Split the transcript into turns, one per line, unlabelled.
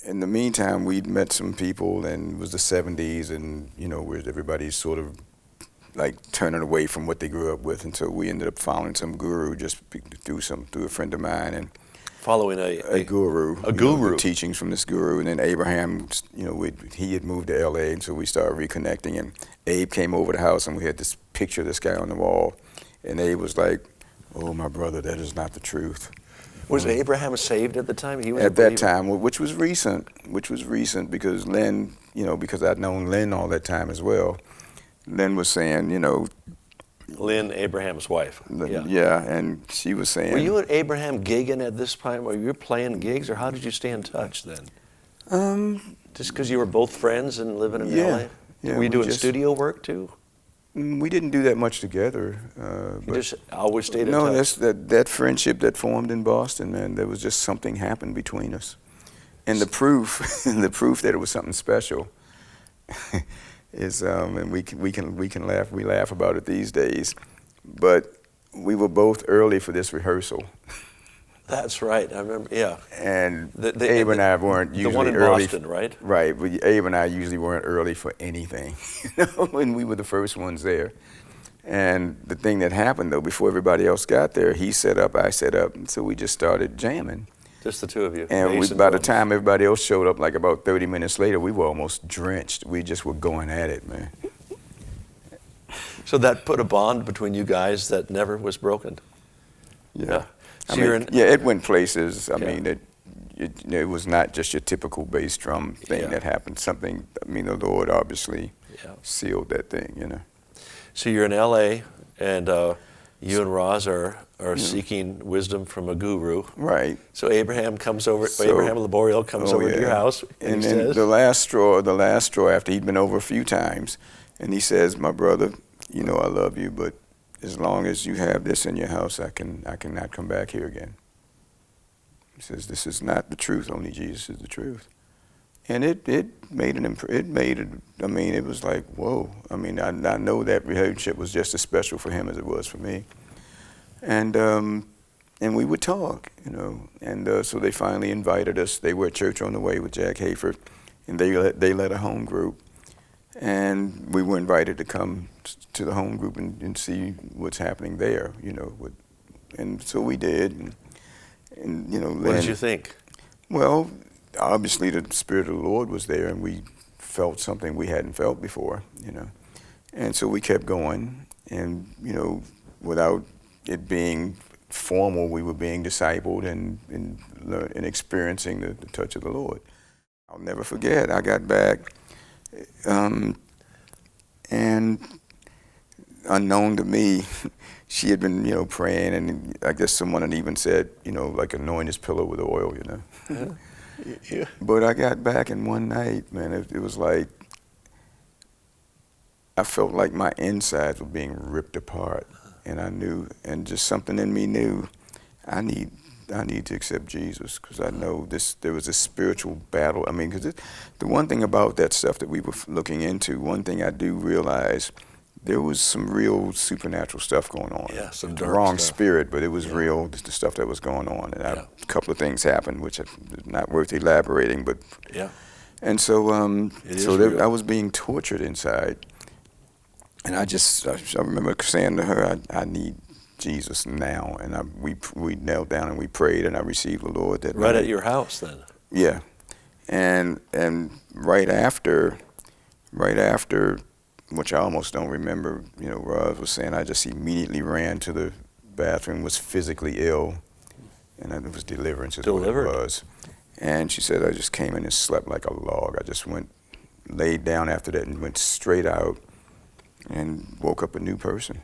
in the meantime, we'd met some people, and it was the 70s, and where everybody's sort of like turning away from what they grew up with, and so we ended up following some guru through a friend of mine, and
following
a guru,
guru,
the teachings from this guru. And then Abraham, he had moved to LA, and so we started reconnecting. And Abe came over the house, and we had this picture of this guy on the wall, and Abe was like, "Oh, my brother, that is not the truth."
Was Abraham saved at the time? He was
at that time, which was recent because Lynn, because I'd known Lynn all that time as well. Lynn was saying,
Lynn, Abraham's wife.
Yeah, and she was saying.
Were you and Abraham gigging at this time? Were you playing gigs, or how did you stay in touch then? Just because you were both friends and living in LA?
Yeah.
Were you doing studio work too?
We didn't do that much together.
You just always stayed in
touch?
No,
that friendship that formed in Boston, man, there was just something happened between us. And the proof that it was something special is, and we can laugh about it these days, but we were both early for this rehearsal.
That's right, I remember, yeah.
And Abe and I weren't usually early.
The one in Boston, right?
Right, but Abe and I usually weren't early for anything, when we were the first ones there. And the thing that happened, though, before everybody else got there, he set up, I set up, and so we just started jamming.
Just the two of you.
And by the time everybody else showed up, like about 30 minutes later, we were almost drenched. We just were going at it, man.
So that put a bond between you guys that never was broken.
Yeah.
So
it went places. I mean, it was not just your typical bass drum thing that happened. Something, the Lord obviously sealed that thing,
So you're in LA, and you and Roz are seeking wisdom from a guru.
Right.
So Abraham comes over, Abraham Laboriel comes over to your house.
And then says, the last straw after he'd been over a few times, and he says, "My brother, I love you, but as long as you have this in your house, I cannot come back here again." He says, "This is not the truth. Only Jesus is the truth." And it made it was like, whoa. I know that relationship was just as special for him as it was for me. And we would talk, and so they finally invited us. They were at Church on the Way with Jack Hayford, and they led a home group. And we were invited to come to the home group and see what's happening there, and so we did. And
what did you think?
Well, obviously the Spirit of the Lord was there, and we felt something we hadn't felt before, And so we kept going, and without it being formal, we were being discipled and experiencing the touch of the Lord. I'll never forget. I got back. And unknown to me, she had been, praying, and I guess someone had even said, like anoint his pillow with oil,
Yeah.
But I got back, and one night, man, it was like, I felt like my insides were being ripped apart, and I knew, and just something in me knew, I need to accept Jesus, because I know there was a spiritual battle. Because the one thing about that stuff that we were looking into, one thing I do realize, there was some real supernatural stuff going on.
Yeah, some
the
dark
wrong
stuff.
Spirit, but it was real, the stuff that was going on. And a couple of things happened, which are not worth elaborating, but.
Yeah.
And so,
I
was being tortured inside. And I remember saying to her, I need Jesus now, and we knelt down and we prayed, and I received the Lord that
right
night.
At your house then.
Yeah, and right after, which I almost don't remember, Roz was saying, I just immediately ran to the bathroom, was physically ill, and it was deliverance is what it was. And she said, I just came in and slept like a log. I just laid down after that and went straight out and woke up a new person,